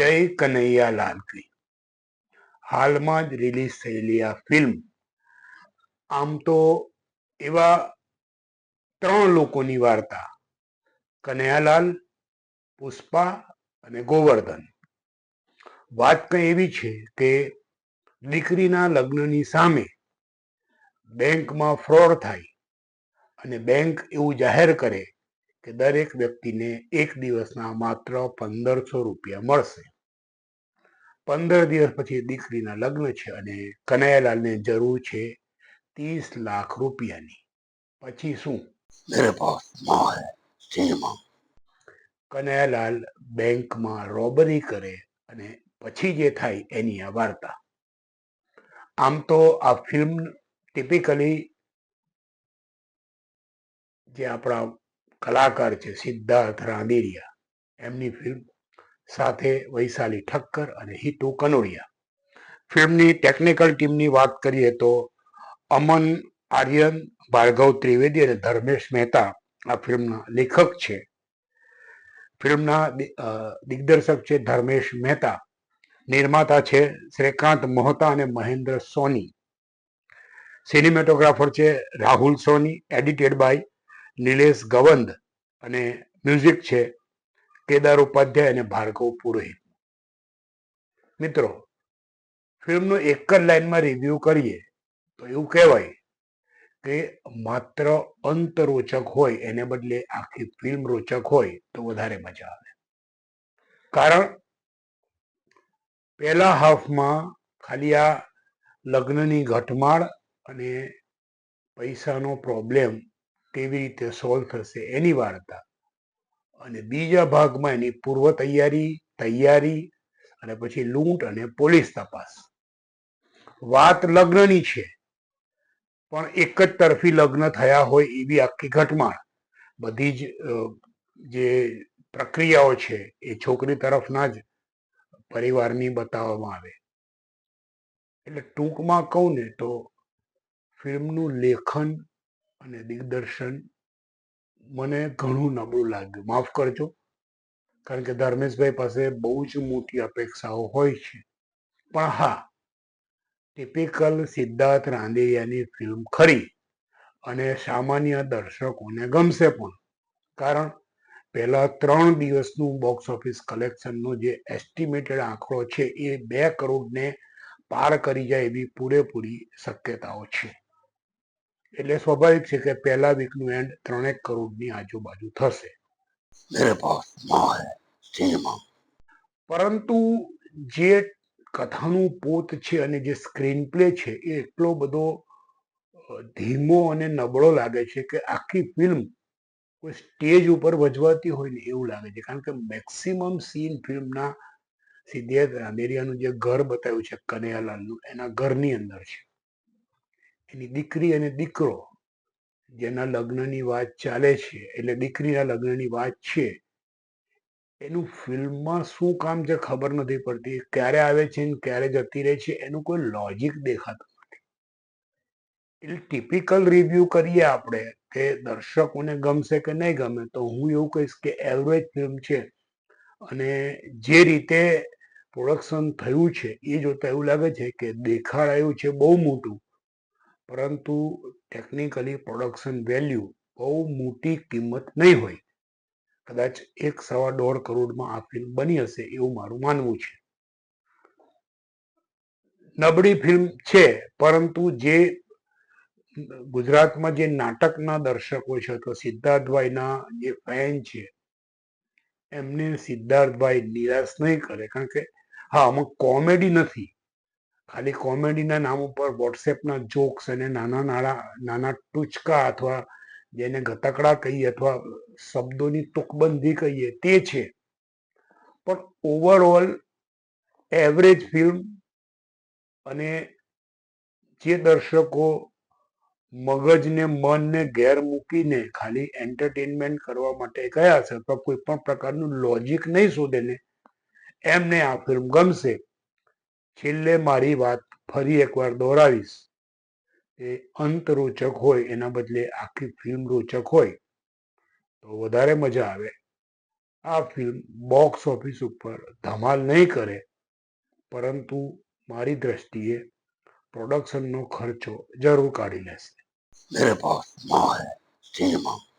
જય કનૈયાલાલ કી હાલમાં જ રિલીઝ થયેલી આ ફિલ્મ આમ તો એવા ત્રણ લોકોની વાર્તા કનૈયાલાલ, પુષ્પા અને ગોવર્ધન. વાત કઈ એવી છે કે દીકરીના લગ્નની સામે બેંકમાં ફ્રોડ થાય અને બેંક એવું જાહેર કરે કે દરેક વ્યક્તિને એક દિવસના માત્ર 1500 રૂપિયા મળશે. 15 દિવસ પછી દીકરીના લગ્ન છે અને કનૈયાલાલને જરૂર છે 30 લાખ રૂપિયાની. પછી શું? મેરે પાસ ના હૈ સિનેમા. કનૈયાલાલ બેંકમાં રોબરી કરે અને પછી જે થાય એની આ વાર્તા. આમ તો આ ફિલ્મ ટિપિકલી જે આપણા કલાકાર છે સિદ્ધાર્થ રાંદેરિયા એમની ફિલ્મ, સાથે વૈશાલી ઠક્કર અને હિતુ કનોડિયા. ફિલ્મની ટેકનિકલ ટીમની વાત કરીએ તો અમન આર્યન, ભાર્ગવ ત્રિવેદી અને ધર્મેશ મહેતા આ ફિલ્મના લેખક છે. ફિલ્મના દિગ્દર્શક છે ધર્મેશ મહેતા, નિર્માતા છે શ્રીકાંત મોહતા અને મહેન્દ્ર સોની, સિનેમેટોગ્રાફર છે રાહુલ સોની, એડિટેડ બાય નિલેશ ગવંદ અને મ્યુઝિક છે કેદાર ઉપાધ્યાય અને ભાર્ગવ પુરોહિત. મિત્રો, ફિલ્મનો એક જ લાઈનમાં રિવ્યુ કરીએ તો એવું કહેવાય કે માત્ર અંત રોચક હોય એને બદલે આખી ફિલ્મ રોચક હોય તો વધારે મજા આવે. કારણ પહેલા હાફમાં ખાલી આ લગ્નની ઘટમાળ અને પૈસાનો પ્રોબ્લેમ કેવી રીતે સોલ્વ થશે એની વાર્તા, અને બીજા ભાગમાં એની પૂર્વ તૈયારી અને પછી લૂંટ અને પોલીસ તપાસ. વાત લગ્નની છે પણ એક જ તરફી લગ્ન થયા હોય એવી આખી ઘટમાળ. બધી જ જે પ્રક્રિયાઓ છે એ છોકરી તરફના જ પરિવારની બતાવવામાં આવે. એટલે ટૂંકમાં કહું ને તો ફિલ્મનું લેખન અને દિગ્દર્શન મને ઘણું નબળું લાગ્યું. માફ કરજો, કારણ કે ધર્મેશભાઈ પાસે બહુ જ મોટી અપેક્ષાઓ હોય છે. પણ હા, ટિપિકલ સિદ્ધાર્થ રાંદેરિયાની ફિલ્મ ખરી અને સામાન્ય દર્શકોને ગમશે પણ. કારણ પહેલા 3 દિવસનું બોક્સ ઓફિસ કલેક્શનનો જે એસ્ટિમેટેડ આંકડો છે એ 2 કરોડને પાર કરી જાય એવી પૂરેપૂરી શક્યતાઓ છે. એટલે સ્વાભાવિક છે કે પહેલા વીકનું એન્ડ 3 કરોડની આજુબાજુ થશે. પરંતુ જે કથાનું પોત છે અને જે સ્ક્રીન પ્લે છે એ એટલો બધો ધીમો અને નબળો લાગે છે કે આખી ફિલ્મ કોઈ સ્ટેજ ઉપર ભજવાતી હોય ને એવું લાગે છે. કારણ કે મેક્સિમમ સીન ફિલ્મના સિદ્ધાર્થ રાંદેરિયાનું જે ઘર બતાવ્યું છે કનૈયાલાલનું, એના ઘરની અંદર છે. એની દીકરી અને દીકરો જેના લગ્નની વાત ચાલે છે, એટલે દીકરીના લગ્નની વાત છે, એનું ફિલ્મમાં શું કામ છે ખબર નથી પડતી. ક્યારે આવે છે ને ક્યારે જતી રહે છે એનું કોઈ લોજિક દેખાતું નથી. એટલે ટિપિકલ રિવ્યુ કરીએ આપણે કે દર્શકોને ગમશે કે નહીં ગમે, તો હું એવું કહીશ કે એવરેજ ફિલ્મ છે. અને જે રીતે પ્રોડક્શન થયું છે એ જોતા એવું લાગે છે કે દેખાડાયું છે બહુ મોટું, પરંતુ ટેકનિકલી પ્રોડક્શન વેલ્યુ બહુ મોટી કિંમત નહીં હોય. કદાચ 1-1.5 કરોડમાં આ ફિલ્મ બની હશે એવું મારું માનવું છે. નબળી ફિલ્મ છે, પરંતુ જે ગુજરાતમાં જે નાટકના દર્શકો છે તો સિદ્ધાર્થભાઈના જે ફેન છે એમને સિદ્ધાર્થભાઈ નિરાશ નહીં કરે. કારણ કે હા, આમાં કોમેડી નથી. ખાલી કોમેડીના નામ ઉપર વોટ્સએપના જોક્સ અને નાના ટૂચકા અથવા જેને ગતકડા કહીએ અથવા શબ્દોની તુકબંધી કહીએ તે છે. પણ ઓવરઓલ એવરેજ ફિલ્મ, અને જે દર્શકો મગજને મનને ઘેર મૂકીને ખાલી એન્ટરટેનમેન્ટ કરવા માટે ગયા છે તો કોઈ પણ પ્રકારનું લોજિક નહીં શોધે ને એમને આ ફિલ્મ ગમશે. છેલ્લે મારી વાત ફરી એકવાર દોહરાવીશ કે અંત રોચક હોય એના બદલે આખી ફિલ્મ રોચક હોય તો વધારે મજા આવે. આ ફિલ્મ બોક્સ ઓફિસ ઉપર ધમાલ નહીં કરે, પરંતુ મારી દ્રષ્ટિએ પ્રોડક્શનનો ખર્ચો જરૂર કાઢી લેશે. मेरे पास माँ है, सिनेमा